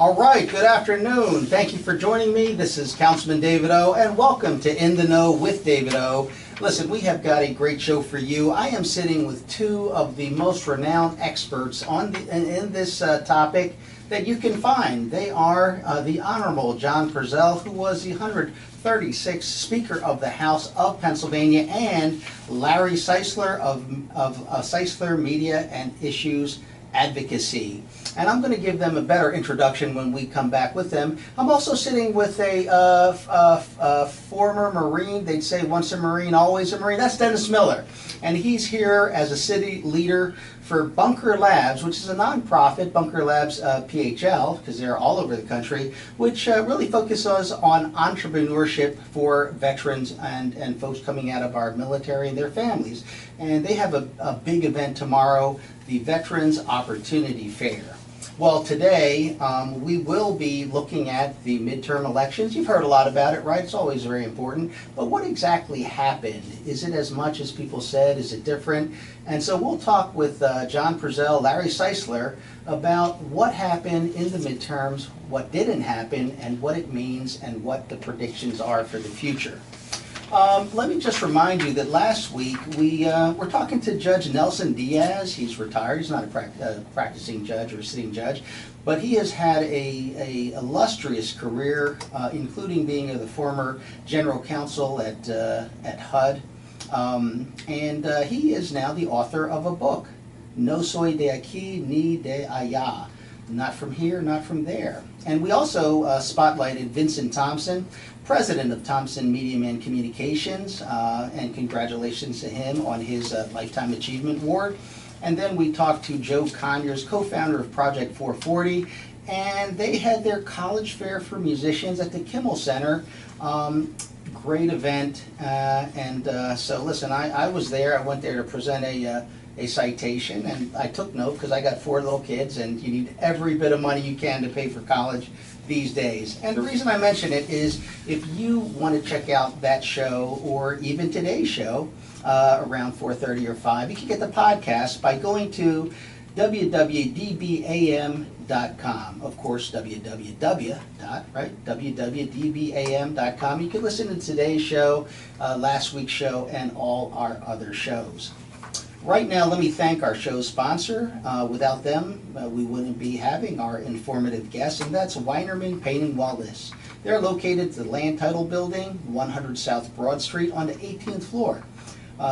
All right, good afternoon. Thank you for joining me. This is Councilman David O, and welcome to In the Know with David O. Listen, we have got a great show for you. I am sitting with two of the most renowned experts in this topic that you can find. They are the Honorable John Perzel, who was the 136th Speaker of the House of Pennsylvania, and Larry Ceisler of Ceisler Media and Issues Advocacy. And I'm going to give them a better introduction when we come back with them. I'm also sitting with a former Marine. They'd say once a Marine, always a Marine. That's Dennis Miller. And he's here as a city leader for Bunker Labs, which is a nonprofit, Bunker Labs PHL, because they're all over the country, which really focuses on entrepreneurship for veterans and folks coming out of our military and their families. And they have a big event tomorrow, the Veterans Opportunity Fair. Well, today we will be looking at the midterm elections. You've heard a lot about it, right? It's always very important. But what exactly happened? Is it as much as people said? Is it different? And so we'll talk with John Perzel, Larry Ceisler, about what happened in the midterms, what didn't happen, and what it means, and what the predictions are for the future. Let me just remind you that last week we were talking to Judge Nelson Diaz. He's retired. He's not a practicing judge or sitting judge, but he has had a illustrious career, including being the former general counsel at HUD, and he is now the author of a book, No Soy de Aquí ni de Allá. Not from here, not from there. And we also spotlighted Vincent Thompson, president of Thompson Media Man Communications, and congratulations to him on his Lifetime Achievement Award. And then we talked to Joe Conyers, co-founder of Project 440, and they had their college fair for musicians at the Kimmel Center. Great event, so listen, I was there. I went there to present a citation, and I took note because I got 4 little kids, and you need every bit of money you can to pay for college these days. And the reason I mention it is if you want to check out that show or even today's show around 4:30 or 5, you can get the podcast by going to www.dbam.com. Of course, www.dbam.com. You can listen to today's show, last week's show, and all our other shows. Right now, let me thank our show sponsor. Without them, we wouldn't be having our informative guests, and that's Weinerman Painting Wellness. They're located at the Land Title Building, 100 South Broad Street on the 18th floor.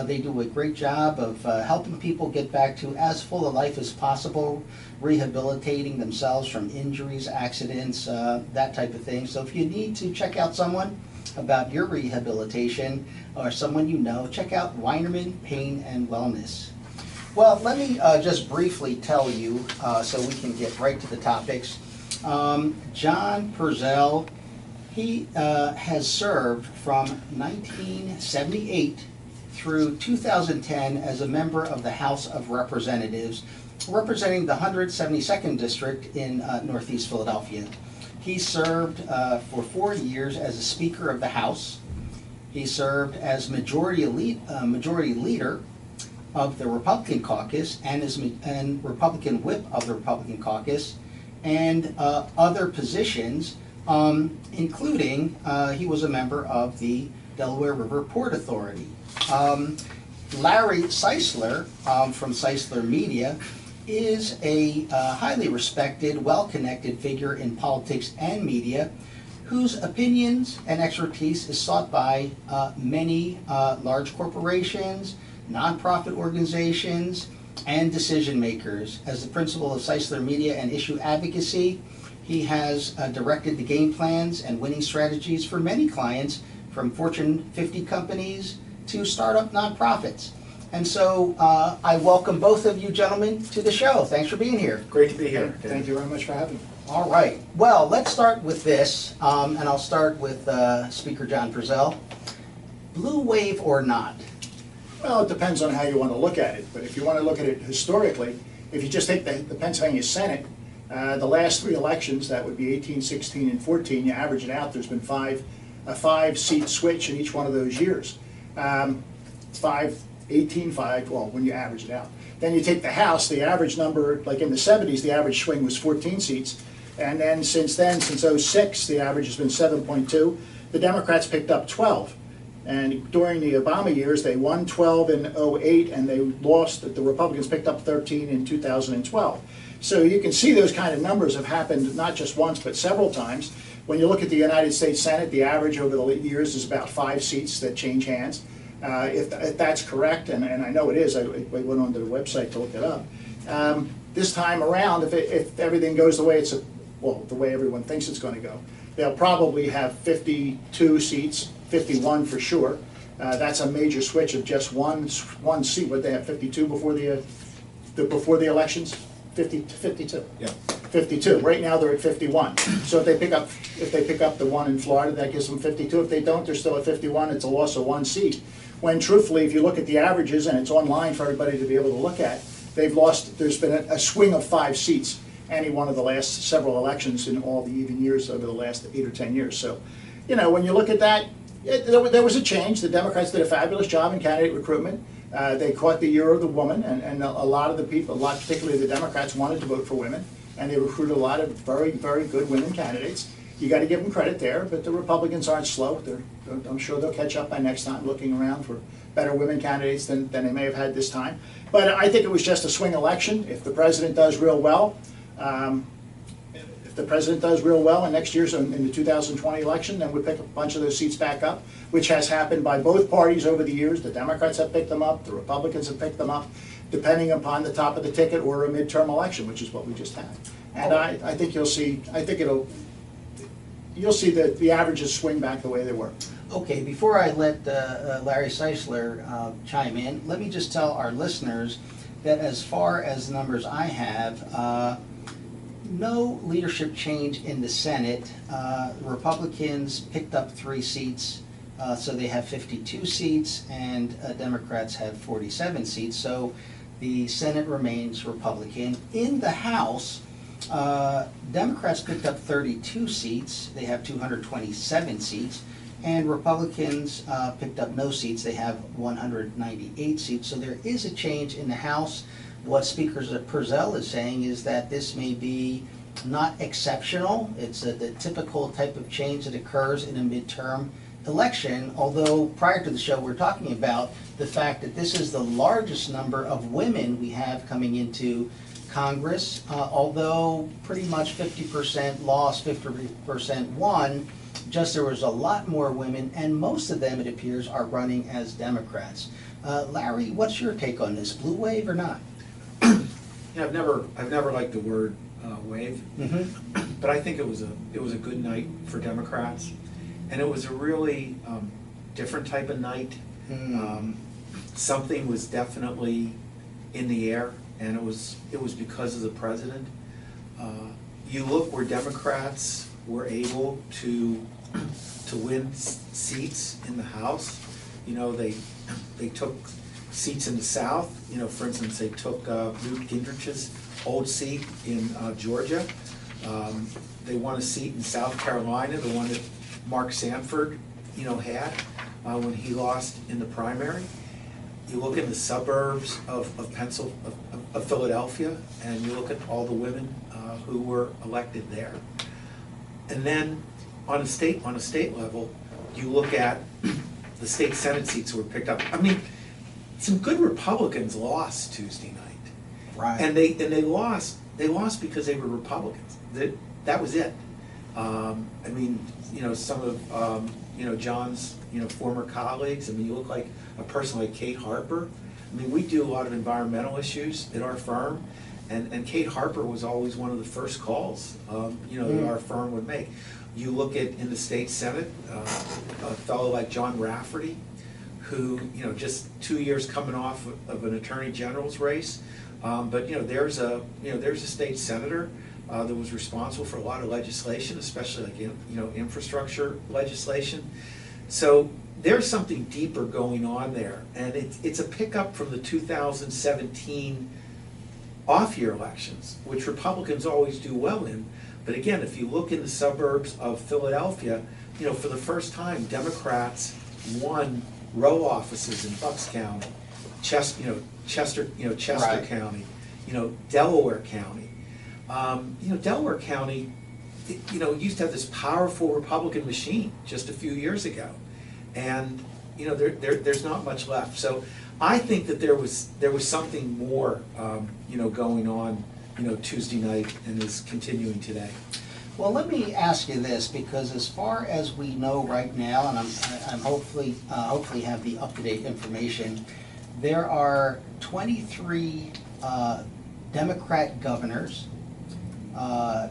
They do a great job of helping people get back to as full a life as possible, rehabilitating themselves from injuries, accidents, that type of thing. So if you need to check out someone about your rehabilitation or someone you know, check out Weinerman Pain and Wellness. Well, let me just briefly tell you so we can get right to the topics. John Perzel, he has served from 1978 through 2010 as a member of the House of Representatives, representing the 172nd District in Northeast Philadelphia. He served for 4 years as a Speaker of the House. He served as Majority Leader of the Republican Caucus and as Republican Whip of the Republican Caucus, and other positions, including he was a member of the Delaware River Port Authority. Larry Ceisler from Ceisler Media is a highly respected, well-connected figure in politics and media whose opinions and expertise is sought by many large corporations, nonprofit organizations, and decision makers. As the principal of Ceisler Media and Issue Advocacy, he has directed the game plans and winning strategies for many clients, from Fortune 50 companies to startup nonprofits. And so I welcome both of you gentlemen to the show. Thanks for being here. Great to be here. Thank you very much for having me. All right. Well, let's start with this, and I'll start with Speaker John Perzel. Blue wave or not? Well, it depends on how you want to look at it. But if you want to look at it historically, if you just take the Pennsylvania Senate, the last 3 elections, that would be 18, 16, and 14, you average it out, there's been a 5-seat switch in each one of those years. 18, 5, well, when you average it out. Then you take the House, the average number, like in the 70s, the average swing was 14 seats. And then, since '06, the average has been 7.2. The Democrats picked up 12. And during the Obama years, they won 12 in '08, and they lost, the Republicans picked up 13 in 2012. So you can see those kind of numbers have happened not just once, but several times. When you look at the United States Senate, the average over the years is about 5 seats that change hands. If that's correct, and I know it is, I went onto the website to look it up. This time around, if everything goes the way the way everyone thinks it's going to go, they'll probably have 52 seats, 51 for sure. That's a major switch of just one seat. What, they have 52 before the elections? 52. Yeah. 52. Right now they're at 51. So if they pick up the one in Florida, that gives them 52. If they don't, they're still at 51. It's a loss of 1 seat. When truthfully, if you look at the averages, and it's online for everybody to be able to look at, there's been a swing of 5 seats any one of the last several elections in all the even years over the last 8 or 10 years. So, when you look at that, there was a change. The Democrats did a fabulous job in candidate recruitment. They caught the year of the woman, and a lot of the people, particularly the Democrats, wanted to vote for women, and they recruited a lot of very, very good women candidates. You got to give them credit there, but the Republicans aren't slow. I'm sure they'll catch up by next time, looking around for better women candidates than they may have had this time. But I think it was just a swing election. If the president does real well, in next year's in the 2020 election, then we pick a bunch of those seats back up, which has happened by both parties over the years. The Democrats have picked them up, the Republicans have picked them up, depending upon the top of the ticket or a midterm election, which is what we just had. And I think you'll see the averages swing back the way they were. Okay, before I let Larry Ceisler chime in, let me just tell our listeners that as far as the numbers I have, no leadership change in the Senate. Republicans picked up 3 seats, so they have 52 seats, and Democrats have 47 seats, so the Senate remains Republican. In the House, Democrats picked up 32 seats, they have 227 seats, and Republicans picked up no seats, they have 198 seats, so there is a change in the House. What Speaker Perzel is saying is that this may be not exceptional. It's the typical type of change that occurs in a midterm election, although prior to the show we're talking about the fact that this is the largest number of women we have coming into Congress, although pretty much 50% lost, 50% won. Just there was a lot more women, and most of them, it appears, are running as Democrats. Larry, what's your take on this? Blue wave or not? I've never liked the word wave, but I think it was a good night for Democrats, and it was a really different type of night. Something was definitely in the air, and it was because of the president. You look where Democrats were able to win seats in the House. They took seats in the South. For instance, they took Newt Gingrich's old seat in Georgia. They won a seat in South Carolina, the one that Mark Sanford, had when he lost in the primary. You look in the suburbs of Philadelphia, and you look at all the women who were elected there. And then on a state level, you look at the state Senate seats who were picked up. I mean, some good Republicans lost Tuesday night, Right? and they lost because they were Republicans. That was it. Some of John's former colleagues. You look like a person like Kate Harper. We do a lot of environmental issues at our firm, and Kate Harper was always one of the first calls that our firm would make. You look at in the state Senate, a fellow like John Rafferty, who just 2 years coming off of an attorney general's race, but there's a state senator that was responsible for a lot of legislation, especially like infrastructure legislation. So there's something deeper going on there, and it's a pickup from the 2017 off-year elections, which Republicans always do well in. But again, if you look in the suburbs of Philadelphia, for the first time, Democrats won row offices in Bucks County, Chester Right. County, Delaware County. Delaware County you know, used to have this powerful Republican machine just a few years ago. And, you know, there's not much left. So I think that there was something more, you know, going on, you know, Tuesday night and is continuing today. Well, let me ask you this, because as far as we know right now, and I'm hopefully have the up-to-date information, there are 23 Democrat governors,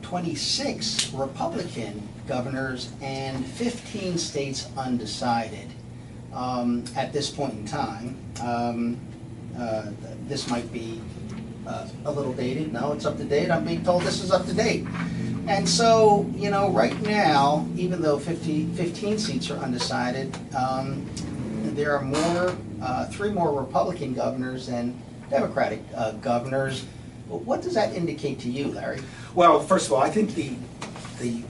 26 Republican governors, and 15 states undecided at this point in time. This might be a little dated. No, it's up to date. I'm being told this is up to date. And so, you know, right now, even though 15 seats are undecided, there are 3 more Republican governors than Democratic governors. What does that indicate to you, Larry? Well, first of all, I think the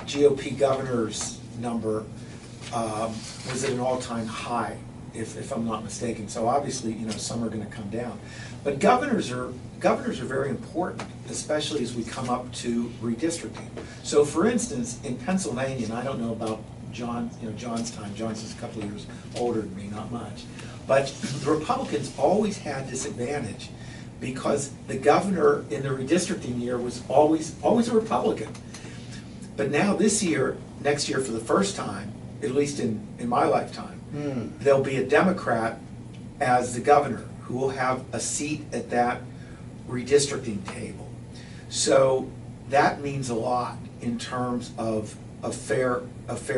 GOP governors number was at an all-time high, if I'm not mistaken. So obviously, you know, some are going to come down. But governors are very important, especially as we come up to redistricting. So, for instance, in Pennsylvania, and I don't know about John's time. John's is a couple of years older than me, not much. But the Republicans always had this advantage because the governor in the redistricting year was always a Republican. But now next year, for the first time, at least in my lifetime, there'll be a Democrat as the governor who will have a seat at that redistricting table. So that means a lot in terms of fair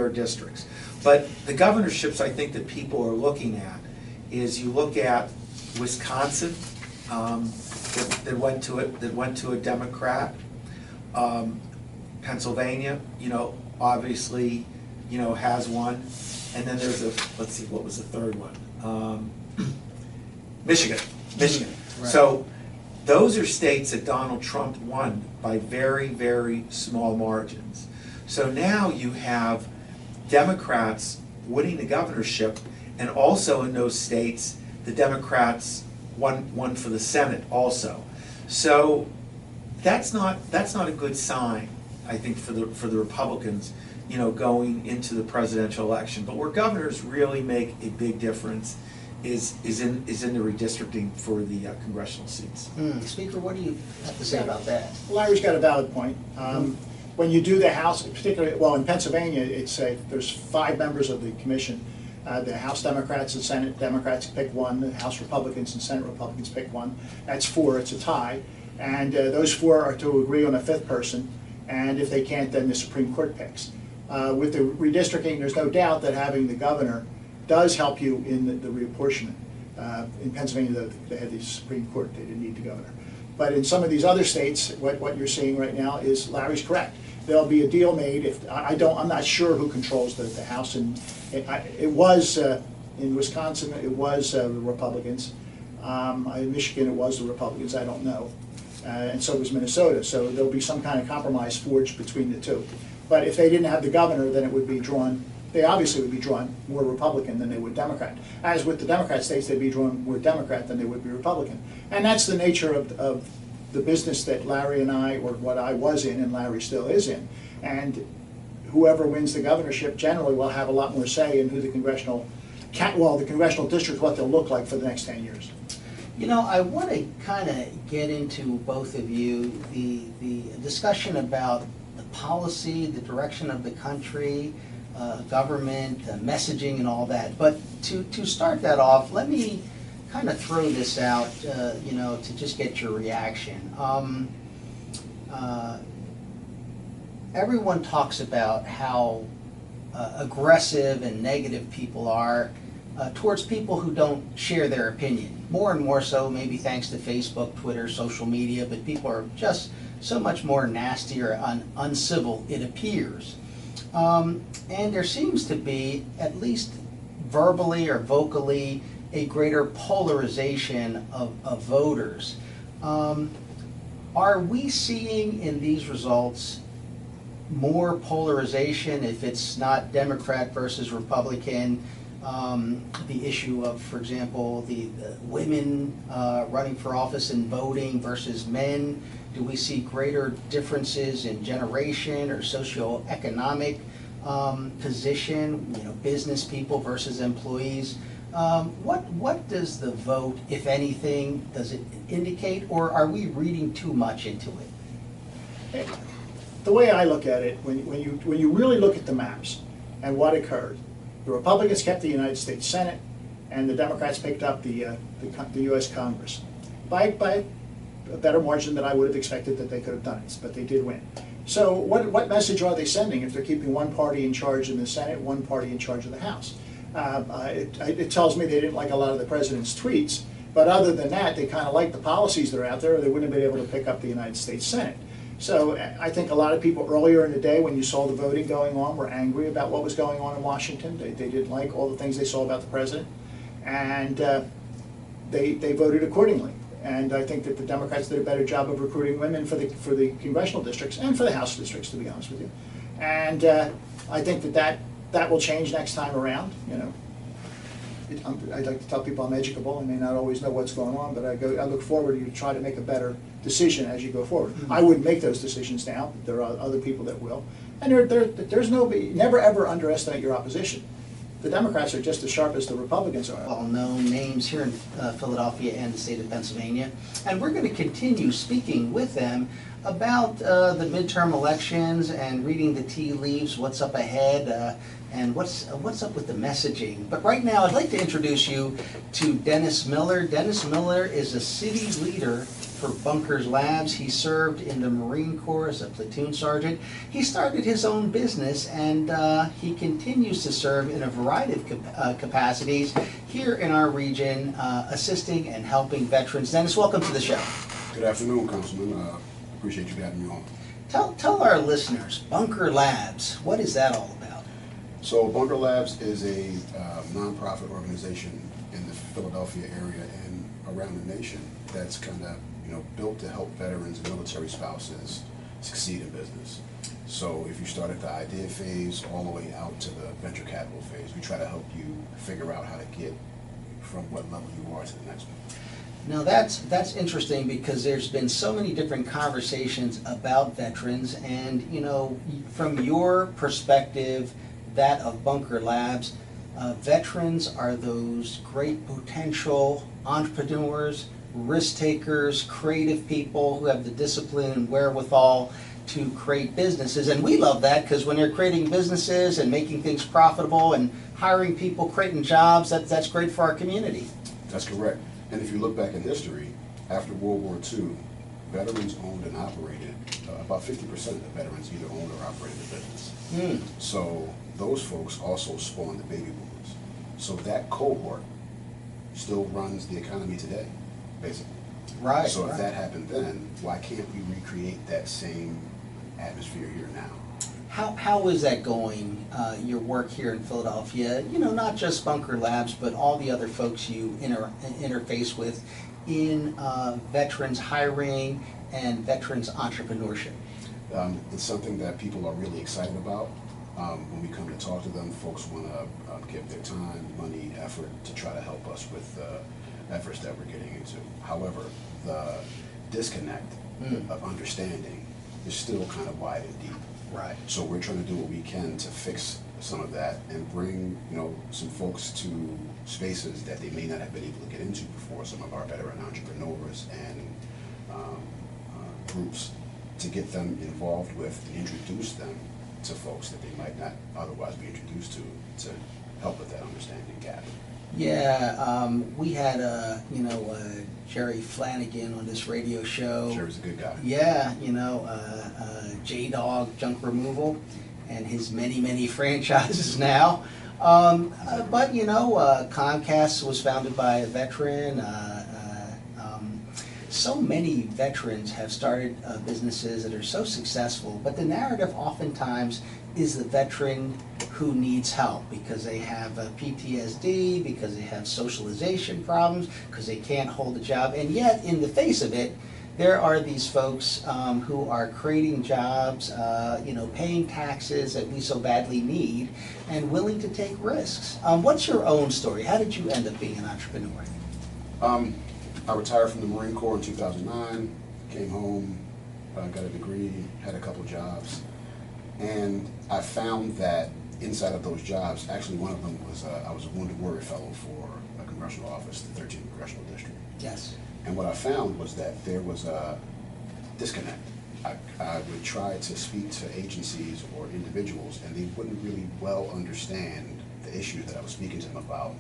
districts. But the governorships I think that people are looking at is you look at Wisconsin, that went to a Democrat. Pennsylvania, you know, obviously, you know, has one. And then there's let's see, what was the third one? Michigan. Right. So those are states that Donald Trump won by very, very small margins. So now you have Democrats winning the governorship, and also in those states, the Democrats won for the Senate also. So that's not a good sign, I think, for the Republicans, you know, going into the presidential election. But where governors really make a big difference is in the redistricting for the congressional seats. Speaker, what do you have to say about that? Larry's got a valid point. When you do the House, particularly, well, in Pennsylvania, it's there's 5 members of the commission. The House Democrats and Senate Democrats pick one. The House Republicans and Senate Republicans pick one. That's 4. It's a tie. And those 4 are to agree on a 5th person. And if they can't, then the Supreme Court picks. With the redistricting, there's no doubt that having the governor does help you in the reapportionment. In Pennsylvania, they had the Supreme Court. They didn't need the governor. But in some of these other states, what you're seeing right now is Larry's correct. There'll be a deal made. I'm not sure who controls the House. And it was in Wisconsin. It was the Republicans. In Michigan, it was the Republicans. I don't know. And so was Minnesota. So there'll be some kind of compromise forged between the two. But if they didn't have the governor, then it would be drawn. They obviously would be drawn more Republican than they would Democrat. As with the Democrat states, they'd be drawn more Democrat than they would be Republican. And that's the nature of the business that Larry and I, or what I was in and Larry still is in. And whoever wins the governorship generally will have a lot more say in who the congressional district, what they'll look like for the next 10 years. You know, I want to kind of get into both of you the discussion about the policy, the direction of the country, government, messaging, and all that. But to start that off, let me kind of throw this out, you know, to just get your reaction. Everyone talks about how aggressive and negative people are towards people who don't share their opinion. More and more so, maybe thanks to Facebook, Twitter, social media, but people are just so much more nasty or uncivil, it appears. And there seems to be, at least verbally or vocally, a greater polarization of voters. Are we seeing in these results more polarization, if it's not Democrat versus Republican, the issue of, for example, the women running for office and voting versus men? Do we see greater differences in generation or socioeconomic position, business people versus employees? What does the vote, if anything, does it indicate, or are we reading too much into it? The way I look at it, when you really look at the maps and what occurred, the Republicans kept the United States Senate, and the Democrats picked up the U.S. Congress by a better margin than I would have expected that they could have done it, but they did win. So what message are they sending if they're keeping one party in charge in the Senate, one party in charge of the House? It tells me they didn't like a lot of the president's tweets, but other than that, they kind of like the policies that are out there, or they wouldn't have been able to pick up the United States Senate. So I think a lot of people earlier in the day when you saw the voting going on were angry about what was going on in Washington. They didn't like all the things they saw about the president, and they voted accordingly. And I think that the Democrats did a better job of recruiting women for the congressional districts and for the House districts, to be honest with you. And I think that will change next time around. I like to tell people I'm educable. I may not always know what's going on, but I look forward to try to make a better decision as you go forward. Mm-hmm. I wouldn't make those decisions now, but there are other people that will. And there's never ever underestimate your opposition. The Democrats are just as sharp as the Republicans are. Well-known names here in Philadelphia and the state of Pennsylvania, and we're going to continue speaking with them about the midterm elections and reading the tea leaves, what's up ahead, and what's up with the messaging. But right now, I'd like to introduce you to Dennis Miller. Dennis Miller is a city leader for Bunkers Labs. He served in the Marine Corps as a platoon sergeant. He started his own business, and he continues to serve in a variety of capacities here in our region, assisting and helping veterans. Dennis, welcome to the show. Good afternoon, Councilman. Appreciate you having me on. Tell our listeners, Bunker Labs, what is that all about? So Bunker Labs is a nonprofit organization in the Philadelphia area and around the nation that's kind of built to help veterans and military spouses succeed in business. So if you start at the idea phase all the way out to the venture capital phase, we try to help you figure out how to get from what level you are to the next one. Now that's interesting, because there's been so many different conversations about veterans, and from your perspective, that of Bunker Labs, veterans are those great potential entrepreneurs, risk takers, creative people who have the discipline and wherewithal to create businesses. And we love that, because when you're creating businesses and making things profitable and hiring people, creating jobs, that's great for our community. That's correct. And if you look back in history, after World War II, veterans owned and operated, about 50% of the veterans either owned or operated a business. So those folks also spawned the baby boomers. So that cohort still runs the economy today, basically. Right. So if that happened then, why can't we recreate that same atmosphere here now? How is that going, your work here in Philadelphia? Not just Bunker Labs, but all the other folks you interface with in veterans hiring and veterans entrepreneurship. It's something that people are really excited about. When we come to talk to them, folks want to give their time, money, effort to try to help us with efforts that we're getting into. However, the disconnect of understanding is still kind of wide and deep. Right. So we're trying to do what we can to fix some of that and bring some folks to spaces that they may not have been able to get into before. Some of our veteran entrepreneurs and groups, to get them involved with and introduce them to folks that they might not otherwise be introduced to help with that understanding gap. Yeah, we had Jerry Flanagan on this radio show. Jerry's a good guy. Yeah, J-Dog Junk Removal and his many franchises now. But Comcast was founded by a veteran. So many veterans have started businesses that are so successful, but the narrative oftentimes is the veteran who needs help because they have PTSD, because they have socialization problems, because they can't hold a job, and yet in the face of it, there are these folks who are creating jobs, paying taxes that we so badly need, and willing to take risks. What's your own story? How did you end up being an entrepreneur? I retired from the Marine Corps in 2009, came home, got a degree, had a couple jobs, and I found that inside of those jobs, actually one of them was, I was a Wounded Warrior Fellow for a congressional office, the 13th Congressional District. Yes. And what I found was that there was a disconnect. I would try to speak to agencies or individuals, and they wouldn't really well understand the issues that I was speaking to them about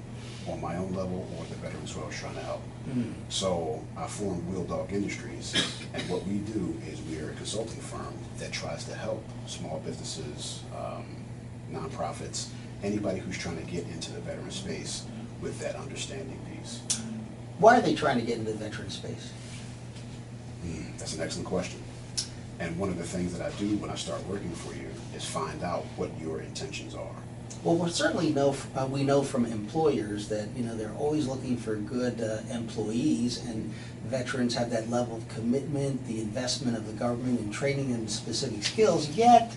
on my own level or the veterans who I was trying to help. So I formed Wheel Dog Industries, and what we do is we're a consulting firm that tries to help small businesses, nonprofits, anybody who's trying to get into the veteran space with that understanding piece. Why are they trying to get into the veteran space? That's an excellent question. And one of the things that I do when I start working for you is find out what your intentions are. Well, we know from employers that they're always looking for good employees, and veterans have that level of commitment, the investment of the government in training them in specific skills. Yet